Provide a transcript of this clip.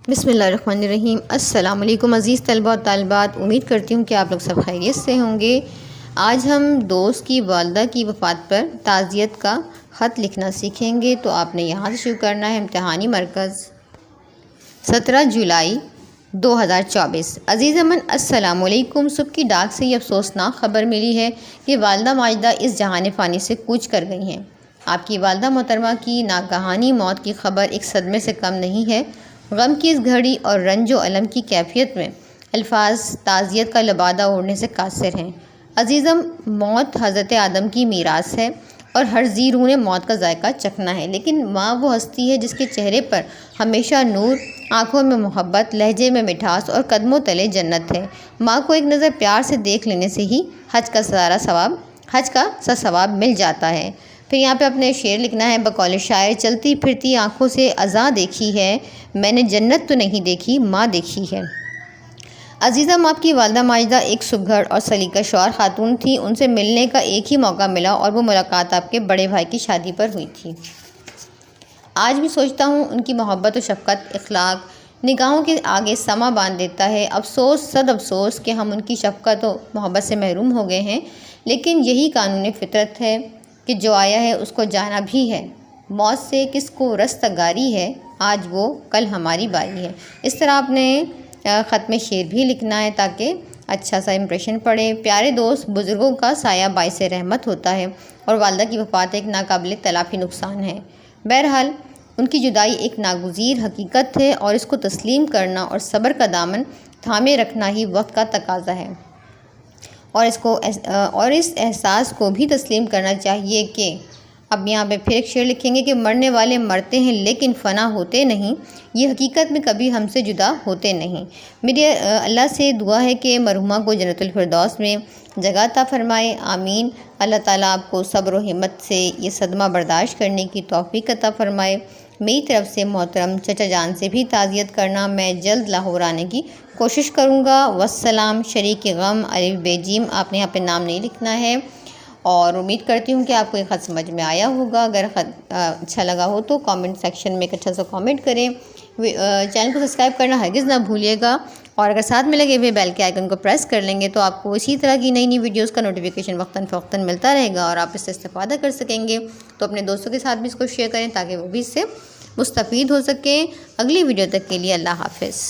بسم اللہ الرحمن الرحیم۔ السلام علیکم عزیز طلبہ و طالبات، امید کرتی ہوں کہ آپ لوگ سب خیریت سے ہوں گے۔ آج ہم دوست کی والدہ کی وفات پر تعزیت کا خط لکھنا سیکھیں گے، تو آپ نے یہاں سے شروع کرنا ہے۔ امتحانی مرکز 17 جولائی 2024۔ عزیز امن، السلام علیکم۔ صبح کی ڈاک سے یہ افسوسناک خبر ملی ہے کہ والدہ ماجدہ اس جہان فانی سے کوچ کر گئی ہیں۔ آپ کی والدہ محترمہ کی ناگہانی موت کی خبر ایک صدمے سے کم نہیں ہے۔ غم کی اس گھڑی اور رنج و الم کی کیفیت میں الفاظ تعزیت کا لبادہ اوڑھنے سے قاصر ہیں۔ عزیزم، موت حضرت آدم کی میراث ہے اور ہر ذی روح نے موت کا ذائقہ چکھنا ہے، لیکن ماں وہ ہستی ہے جس کے چہرے پر ہمیشہ نور، آنکھوں میں محبت، لہجے میں مٹھاس اور قدموں تلے جنت ہے۔ ماں کو ایک نظر پیار سے دیکھ لینے سے ہی حج کا سا ثواب مل جاتا ہے۔ پھر یہاں پہ اپنے شعر لکھنا ہے۔ بقول شاعر، چلتی پھرتی آنکھوں سے ازاں دیکھی ہے، میں نے جنت تو نہیں دیکھی، ماں دیکھی ہے۔ عزیزم، آپ کی والدہ ماجدہ ایک سگھڑ اور سلیقہ شعور خاتون تھی۔ ان سے ملنے کا ایک ہی موقع ملا اور وہ ملاقات آپ کے بڑے بھائی کی شادی پر ہوئی تھی۔ آج بھی سوچتا ہوں ان کی محبت و شفقت اخلاق نگاہوں کے آگے سما باندھ دیتا ہے۔ افسوس، صد افسوس کہ ہم ان کی شفقت و محبت سے محروم ہو گئے ہیں، لیکن یہی قانون فطرت ہے کہ جو آیا ہے اس کو جانا بھی ہے۔ موت سے کس کو رستگاری ہے، آج وہ کل ہماری باری ہے۔ اس طرح آپ نے خط میں شعر بھی لکھنا ہے تاکہ اچھا سا امپریشن پڑے۔ پیارے دوست، بزرگوں کا سایہ باعث رحمت ہوتا ہے اور والدہ کی وفات ایک ناقابل تلافی نقصان ہے۔ بہرحال ان کی جدائی ایک ناگزیر حقیقت ہے اور اس کو تسلیم کرنا اور صبر کا دامن تھامے رکھنا ہی وقت کا تقاضا ہے، اور اس احساس کو بھی تسلیم کرنا چاہیے کہ اب یہاں پہ پھر ایک شعر لکھیں گے کہ مرنے والے مرتے ہیں لیکن فنا ہوتے نہیں، یہ حقیقت میں کبھی ہم سے جدا ہوتے نہیں۔ میری اللہ سے دعا ہے کہ مرحومہ کو جنت الفردوس میں جگہ عطا فرمائے، آمین۔ اللہ تعالیٰ آپ کو صبر و ہمت سے یہ صدمہ برداشت کرنے کی توفیق عطا فرمائے۔ میری طرف سے محترم چچا جان سے بھی تعزیت کرنا، میں جلد لاہور آنے کی کوشش کروں گا۔ والسلام، شریک غم الف بے جیم۔ آپ نے یہاں پہ نام نہیں لکھنا ہے، اور امید کرتی ہوں کہ آپ کو یہ خط سمجھ میں آیا ہوگا۔ اگر خط اچھا لگا ہو تو کامنٹ سیکشن میں ایک اچھا سا کامنٹ کریں۔ چینل کو سبسکرائب کرنا ہرگز نہ بھولیے گا، اور اگر ساتھ میں لگے ہوئے بیل کے آئیکن کو پریس کر لیں گے تو آپ کو اسی طرح کی نئی ویڈیوز کا نوٹیفیکیشن وقتاً فوقتاً ملتا رہے گا اور آپ اس سے استفادہ کر سکیں گے۔ تو اپنے دوستوں کے ساتھ بھی اس کو شیئر کریں تاکہ وہ بھی اس سے مستفید ہو سکیں۔ اگلی ویڈیو تک کے لیے اللہ حافظ۔